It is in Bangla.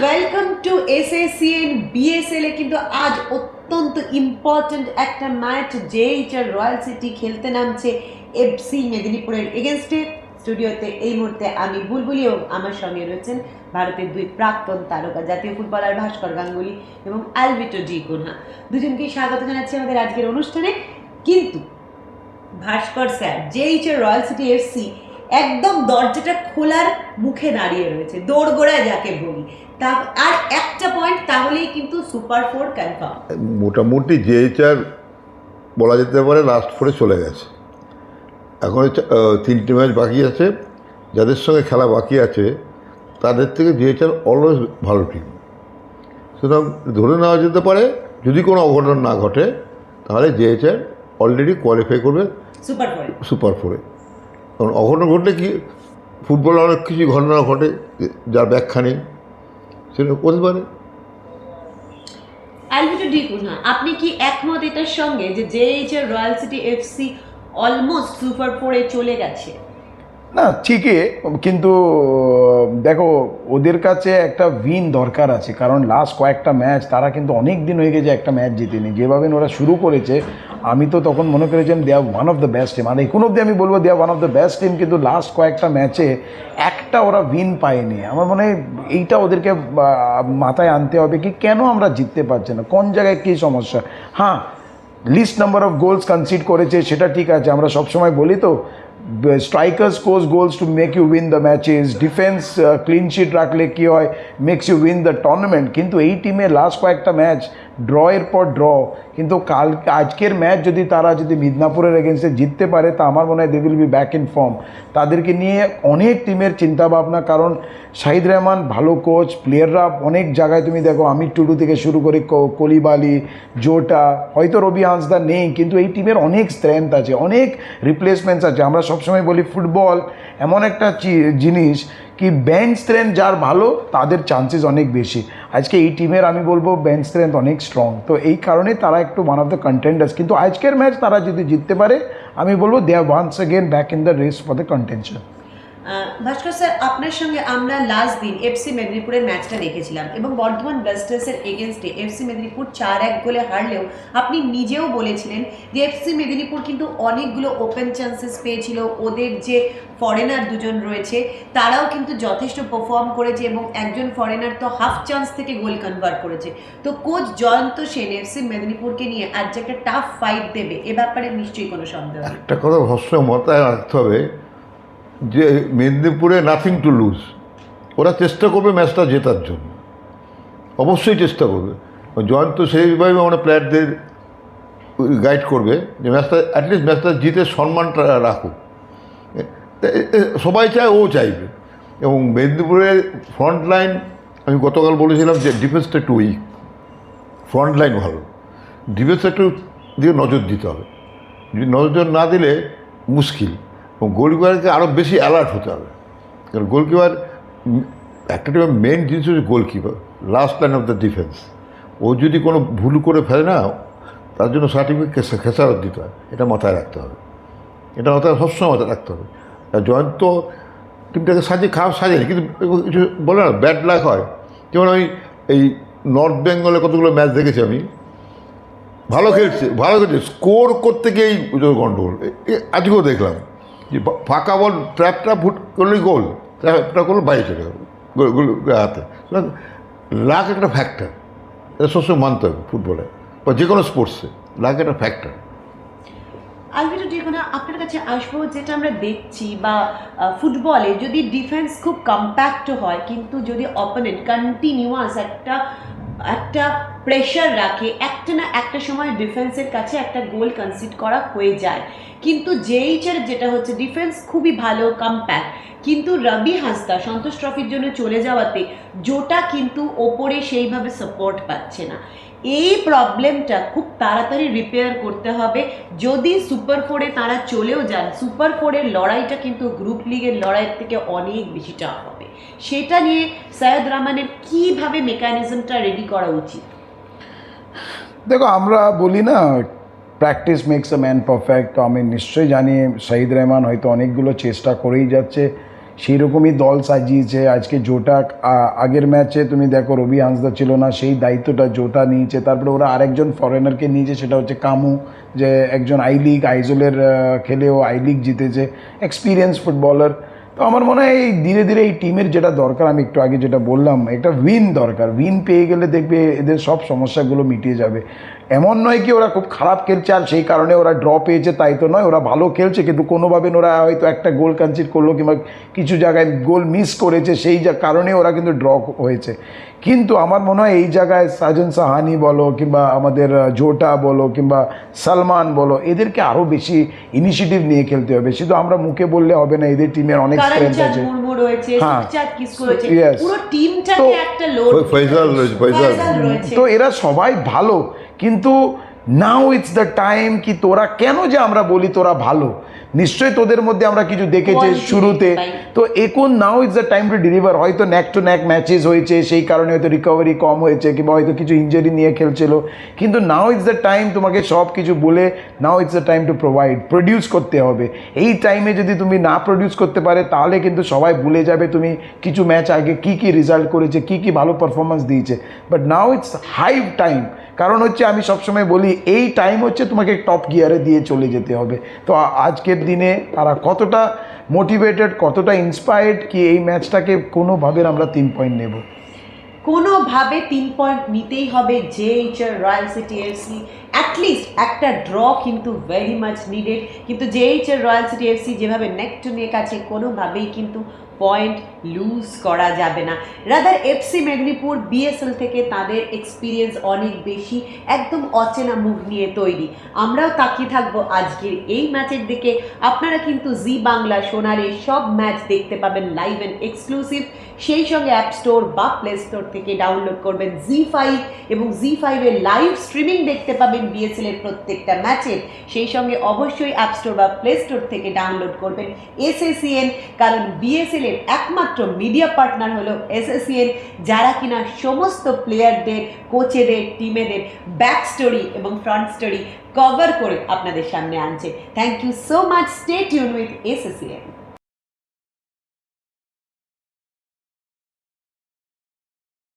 ওয়েলকাম টু এসএসসিএন বিএসএল এ। কিন্তু আজ অত্যন্ত ইম্পর্টেন্ট একটা ম্যাচ জেএইচআর রয়্যাল সিটি খেলতে নামছে এফসি মেদিনীপুরের এগেনস্টে। স্টুডিওতে এই মুহূর্তে আমি বুলবুলি এবং আমার সঙ্গে রয়েছেন ভারতের দুই প্রাক্তন তারকা জাতীয় ফুটবলার ভাস্কর গাঙ্গুলি এবং অ্যালভিটো ডি কুনহা। দুজনকেই স্বাগত জানাচ্ছি আমাদের আজকের অনুষ্ঠানে। কিন্তু ভাস্কর স্যার, জেএইচআর রয়্যাল সিটি এফসি একদম দরজাটা খোলার মুখে দাঁড়িয়ে রয়েছে, দোরগোড়ায় যাকে বলি, তা আর একটা পয়েন্ট তাহলেই কিন্তু সুপার ফোর কনফার্ম। মোটামুটি জেএইচআর বলা যেতে পারে লাস্ট ফোরে চলে গেছে। এখন 3টে ম্যাচ বাকি আছে, যাদের সঙ্গে খেলা বাকি আছে তাদের থেকে জেএইচআর অলওয়েজ ভালো টিম। সুতরাং ধরে নেওয়া যেতে পারে যদি কোনো অঘটন না ঘটে তাহলে জেএইচআর অলরেডি কোয়ালিফাই করবে সুপার ফোরে। কারণ অঘটন ঘটলে কি ফুটবলে অনেক কিছু ঘটনা ঘটে যার ব্যাখ্যা নেই, সেটা করতে পারে। অ্যালভিটো ডি কুনহা, আপনি কি একমত এটার সঙ্গে যে JHR Royal City FC almost super ফোরে চলে গেছে? না, ঠিকই, কিন্তু দেখো ওদের কাছে একটা উইন দরকার আছে, কারণ লাস্ট কয়েকটা ম্যাচ তারা কিন্তু অনেক দিন হয়ে গেছে একটা ম্যাচ জিতেনি। যেভাবে ওরা শুরু করেছে আমি তো তখন মনে করেছিলাম they are one of the best team, আর এখন অব্দি আমি বলবো they are one of the best team, কিন্তু লাস্ট কয়েকটা ম্যাচে একটা ওরা উইন পায়নি। আমার মনে হয় এইটা ওদেরকে মাথায় আনতে হবে কি কেন আমরা জিততে পারছি না, কোন জায়গায় কী সমস্যা। হ্যাঁ, least number of goals concede করেছে সেটা ঠিক আছে, আমরা সবসময় বলি তো striker scores goals to make you win the matches, defence clean sheet রাখলে কী হয়, makes you win the tournament. কিন্তু এই টিমে লাস্ট কয়েকটা ম্যাচ ড্রয়ের পর ড্র, কিন্তু আজকের ম্যাচ যদি তারা মিদনাপুরের এগেনস্টে জিততে পারে তা আমার মনে হয় they will be back in form. তাদেরকে নিয়ে অনেক টিমের চিন্তাভাবনা, কারণ শাহিদ রহমান ভালো কোচ, প্লেয়াররা অনেক জায়গায় তুমি দেখো আমির টুডু থেকে শুরু করে কলিবালি, জোটা, হয়তো রবি হাঁসদা নেই, কিন্তু এই টিমের অনেক স্ট্রেংথ আছে, অনেক রিপ্লেসমেন্টস আছে। আমরা সবসময় বলি ফুটবল এমন একটা জিনিস কি বেঞ্চ স্ট্রেংথ যার ভালো তাদের চান্সেস অনেক বেশি। আজকে এই টিমের আমি বলবো বেঞ্চ স্ট্রেংথ অনেক স্ট্রং, তো এই কারণে তারা একটু ওয়ান অফ দ্য কন্টেন্ডার্স। কিন্তু আজকের ম্যাচ তারা যদি জিততে পারে আমি বলবো they are once again back in the race for the contention. Bhaskar sir, আপনার সঙ্গে আমরা লাস্ট দিন এফসি মেদিনীপুরের ম্যাচটা দেখেছিলাম এবং বর্ধমান ব্লাস্টার্সের এগেনস্টে এফসি মেদিনীপুর 4-1 গোলে হারলেও আপনি নিজেও বলেছিলেন যে এফসি মেদিনীপুর কিন্তু অনেকগুলো ওপেন চান্সেস পেয়েছিল, ওদের যে ফরেনার দুজন রয়েছে তারাও কিন্তু যথেষ্ট পারফর্ম করেছে এবং একজন ফরেনার তো হাফ চান্স থেকে গোল কনভার্ট করেছে। তো কোচ জয়ন্ত সেন এফসি মেদিনীপুরকে নিয়ে আজ যে একটা টাফ ফাইট দেবে এ ব্যাপারে নিশ্চয়ই কোনো সন্দেহ নেই। একটা কথা ভস্য মাথায় রাখতে হবে যে মেদিনীপুরে নাথিং টু লুজ, ওরা চেষ্টা করবে ম্যাচটা জেতার জন্য, অবশ্যই চেষ্টা করবে। জয়ন্ত সেইভাবে আমরা প্লেয়ারদের গাইড করবে যে ম্যাচটা অ্যাটলিস্ট ম্যাচটা জিতে সম্মানটা রাখুক। সবাই চায়, ও চাইবে। এবং মেদিনীপুরের ফ্রন্ট লাইন, আমি গতকাল বলেছিলাম যে ডিফেন্সটা একটু উইক, ফ্রন্ট লাইন ভালো, ডিফেন্সটা একটু দিকে নজর দিতে হবে। যদি নজর না দিলে মুশকিল। এবং গোলকিপারকে আরও বেশি অ্যালার্ট হতে হবে, কারণ গোলকিপার একটা টিমের মেন জিনিস হচ্ছে goalkeeper, last line of the defence. ও যদি কোনো ভুল করে ফেলে না, তার জন্য সার্টিফিকেট খেসারত দিতে হয়, এটা মাথায় রাখতে হবে, এটা মাথায় সবসময় মাথায় রাখতে হবে। আর জয়ন্ত টিমটাকে খারাপ সাজেনি, কিন্তু কিছু বলে না ব্যাড লাক হয়। যেমন আমি এই নর্থ বেঙ্গলে কতগুলো ম্যাচ দেখেছি আমি, ভালো খেলছে, স্কোর করতে গিয়েই গণ্ডগোল। আজকেও দেখলাম যে ফাঁকা বল ট্র্যাপটা ফুট করলেই গোল, ট্র্যাপটা করলে বাইরে চলে গেল গোল হাতে। লাক একটা ফ্যাক্টর, এটা সবসময় মানতে হবে ফুটবলে বা যে কোনো স্পোর্টসে, লাক একটা ফ্যাক্টর। অ্যালভিটো ডি কুনহা, আপনার কাছে আসবো, যেটা আমরা দেখছি বা ফুটবলে যদি ডিফেন্স খুব কম্প্যাক্ট হয় কিন্তু যদি অপোনেন্ট কন্টিনিউয়াস একটা প্রেশার রাখে, একটা না একটা সময় ডিফেন্সের কাছে একটা গোল কনসিড করা হয়ে যায়। কিন্তু জেএইচআর যেটা হচ্ছে ডিফেন্স খুবই ভালো কম্প্যাক্ট, কিন্তু রবি হাঁসদা সন্তোষ ট্রফির জন্য চলে যাওয়াতে জোটা কিন্তু ওপরে সেইভাবে সাপোর্ট পাচ্ছে না। এই প্রবলেমটা খুব তাড়াতাড়ি রিপেয়ার করতে হবে। যদি সুপার ফোরে তারা চলেও যান, সুপার ফোরের লড়াইটা কিন্তু গ্রুপ লিগের লড়াইয়ের থেকে অনেক বেশি টাফ হবে। সেটা নিয়ে সৈয়দ রহমানের কীভাবে মেকানিজমটা রেডি করা উচিত? দেখো, আমরা বলি না practice makes a man perfect, তো আমি নিশ্চয়ই জানি শহীদ রহমান হয়তো অনেকগুলো চেষ্টা করেই যাচ্ছে। সেই রকমই দল সাজিয়েছে আজকে। জোটা আগের ম্যাচে তুমি দেখো রবি হাঁসদা ছিল না, সেই দায়িত্বটা জোটা নিয়েছে। তারপরে ওরা আরেকজন ফরেনারকে নিয়েছে, সেটা হচ্ছে কামু, যে একজন আই লিগ আইজলের খেলেও আই লিগ জিতেছে, এক্সপিরিয়েন্স ফুটবলার। তো আমার মনে হয় এই ধীরে ধীরে এই টিমের যেটা দরকার, আমি একটু আগে যেটা বললাম, একটা উইন দরকার। উইন পেয়ে গেলে দেখবে এদের সব সমস্যাগুলো মিটিয়ে যাবে। এমন নয় কি ওরা খুব খারাপ খেলছে আর সেই কারণে ওরা ড্র পেয়েছে, তাই তো নয়। ওরা ভালো খেলছে, কিন্তু কোনোভাবে ওরা হয়তো একটা গোল কনসিড করলো কিংবা কিছু জায়গায় গোল মিস করেছে, সেই কারণে ওরা কিন্তু ড্র হয়েছে। কিন্তু আমার মনে হয় এই জায়গায় সাজন সাহানি বলো কিংবা আমাদের জোটা বলো কিংবা সালমান বলো, এদেরকে আরও বেশি ইনিশিয়েটিভ নিয়ে খেলতে হবে। শুধু আমরা মুখে বললে হবে না, এদের টিমের অনেক স্ট্রেংথ আছে। হ্যাঁ, পুরো টিমটাকে একটা লোড, ফয়সাল রয়েছে, ফয়সাল রয়েছে। তো এরা সবাই ভালো, কিন্তু নাও ইটস দ্য টাইম কি তোরা কেন যে আমরা বলি তোরা ভালো, নিশ্চয়ই তোদের মধ্যে আমরা কিছু দেখেছি শুরুতে। তো এখন now it's the time to deliver. হয়তো ন্যাক টু ন্যাক ম্যাচেস হয়েছে, সেই কারণে হয়তো রিকভারি কম হয়েছে কিংবা হয়তো কিছু ইঞ্জুরি নিয়ে খেলছিল, কিন্তু নাও ইটস দ্য টাইম তোমাকে সব কিছু বলে now it's the time to produce করতে হবে। এই টাইমে যদি তুমি না প্রডিউস করতে পারে তাহলে কিন্তু সবাই ভুলে যাবে তুমি কিছু ম্যাচ আগে কী কী রেজাল্ট করেছে, কী কী ভালো পারফরমেন্স দিয়েছে। But now it's high time, কারণ হচ্ছে আমি সবসময় বলি এই টাইম হচ্ছে তোমাকে টপ গিয়ারে দিয়ে চলে যেতে হবে। তো আজকের দিনে তারা কতটা মোটিভেটেড, কতটা ইন্সপায়ার্ড কি এই ম্যাচটাকে কোনোভাবে আমরা 3 পয়েন্ট নেব, কোনোভাবে 3 পয়েন্ট নিতেই হবে। জেএইচআর রয়্যাল সিটি এফসি অ্যাটলিস্ট একটা ড্র কিন্তু ভেরি মাচ নিডেড। কিন্তু জেএইচআর রয়্যাল সিটি এফসি যেভাবে নেক টু নেক আছে, কোনোভাবেই কিন্তু পয়েন্ট লুজ করা যাবে না। রাদার এফসি মেদিনীপুর বিএসএল থেকে তাদের এক্সপিরিয়েন্স অনেক বেশি, একদম অচেনা মুখ নিয়ে তৈরি। আমরাও তাকিয়ে থাকবো আজকের এই ম্যাচের দিকে। আপনারা কিন্তু জি বাংলা সোনারে সব ম্যাচ দেখতে পাবেন লাইভ অ্যান্ড এক্সক্লুসিভ। সেই সঙ্গে অ্যাপ স্টোর বা প্লে স্টোর থেকে ডাউনলোড করবেন জি5, এবং জি5-এর লাইভ স্ট্রিমিং দেখতে পাবেন বিএসএল এর প্রত্যেকটা ম্যাচের। সেই সঙ্গে অবশ্যই অ্যাপ স্টোর বা প্লে স্টোর থেকে ডাউনলোড করবেন এসএসিএন, কারণ বিএসএল এর একমাত্র মিডিয়া পার্টনার হলো এসএসিএন, যারা কিনা সমস্ত প্লেয়ারদের, কোচেদের, টিমেদের ব্যাক স্টোরি এবং ফ্রন্ট স্টোরি কভার করে আপনাদের সামনে আনছে। Thank you so much, stay tune with এসএসিএন।